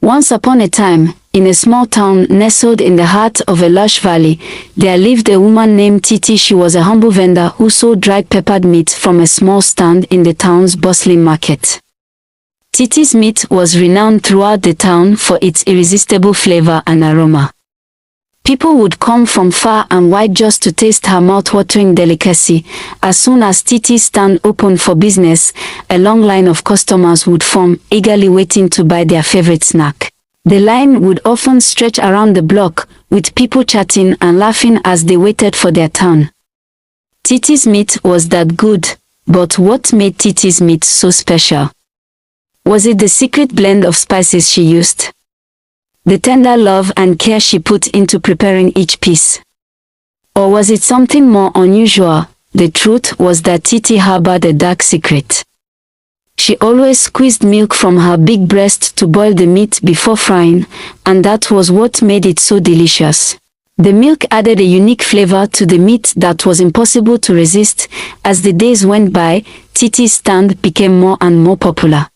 Once upon a time, in a small town nestled in the heart of a lush valley, there lived a woman named Titi. She was a humble vendor who sold dried peppered meat from a small stand in the town's bustling market. Titi's meat was renowned throughout the town for its irresistible flavor and aroma. People would come from far and wide just to taste her mouth-watering delicacy. As soon as Titi's stand opened for business, a long line of customers would form, eagerly waiting to buy their favorite snack. The line would often stretch around the block, with people chatting and laughing as they waited for their turn. Titi's meat was that good, but what made Titi's meat so special? Was it the secret blend of spices she used? The tender love and care she put into preparing each piece? Or was it something more unusual? The truth was that Titi harbored a dark secret. She always squeezed milk from her big breast to boil the meat before frying, and that was what made it so delicious. The milk added a unique flavor to the meat that was impossible to resist. As the days went by, Titi's stand became more and more popular.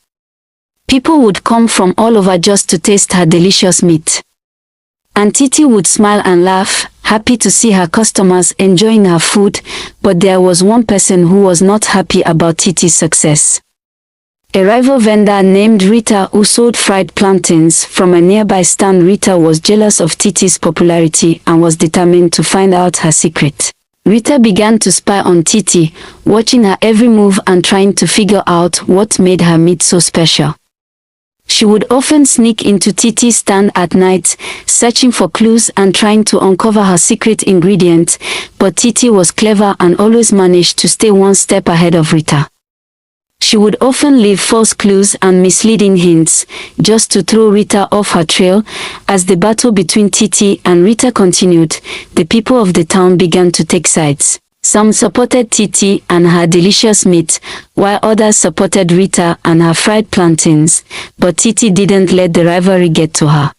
People would come from all over just to taste her delicious meat. And Titi would smile and laugh, happy to see her customers enjoying her food, but there was one person who was not happy about Titi's success. A rival vendor named Rita who sold fried plantains from a nearby stand. Rita was jealous of Titi's popularity and was determined to find out her secret. Rita began to spy on Titi, watching her every move and trying to figure out what made her meat so special. She would often sneak into Titi's stand at night, searching for clues and trying to uncover her secret ingredient, but Titi was clever and always managed to stay one step ahead of Rita. She would often leave false clues and misleading hints, just to throw Rita off her trail. As the battle between Titi and Rita continued, the people of the town began to take sides. Some supported Titi and her delicious meat, while others supported Rita and her fried plantains, but Titi didn't let the rivalry get to her.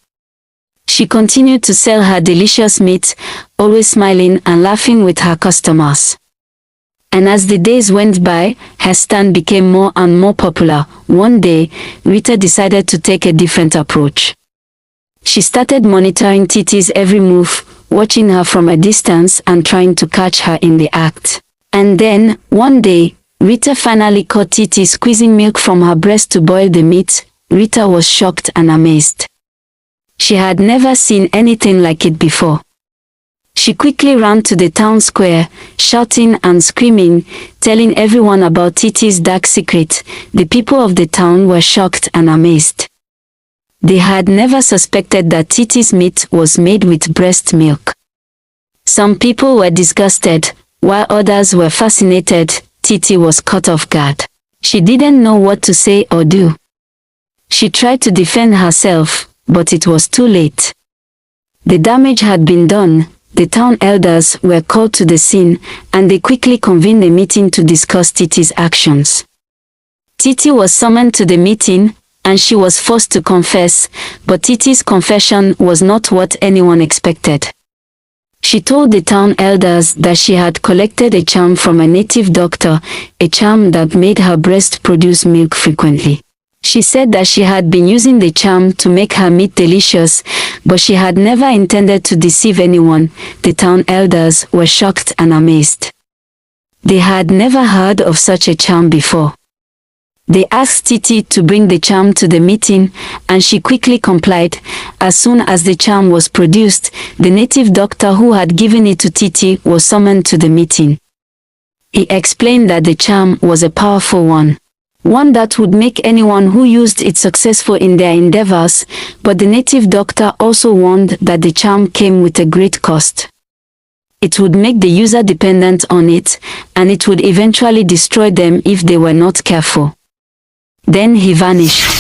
She continued to sell her delicious meat, always smiling and laughing with her customers. And as the days went by, her stand became more and more popular. One day, Rita decided to take a different approach. She started monitoring Titi's every move, watching her from a distance and trying to catch her in the act. And then, one day, Rita finally caught Titi squeezing milk from her breast to boil the meat. Rita was shocked and amazed. She had never seen anything like it before. She quickly ran to the town square, shouting and screaming, telling everyone about Titi's dark secret. The people of the town were shocked and amazed. They had never suspected that Titi's meat was made with breast milk. Some people were disgusted, while others were fascinated. Titi was caught off guard. She didn't know what to say or do. She tried to defend herself, but it was too late. The damage had been done. The town elders were called to the scene, and they quickly convened a meeting to discuss Titi's actions. Titi was summoned to the meeting, and she was forced to confess, but Titi's confession was not what anyone expected. She told the town elders that she had collected a charm from a native doctor, a charm that made her breast produce milk frequently. She said that she had been using the charm to make her meat delicious, but she had never intended to deceive anyone. The town elders were shocked and amazed. They had never heard of such a charm before. They asked Titi to bring the charm to the meeting, and she quickly complied. As soon as the charm was produced, the native doctor who had given it to Titi was summoned to the meeting. He explained that the charm was a powerful one that would make anyone who used it successful in their endeavors, but the native doctor also warned that the charm came with a great cost. It would make the user dependent on it, and it would eventually destroy them if they were not careful. Then he vanished.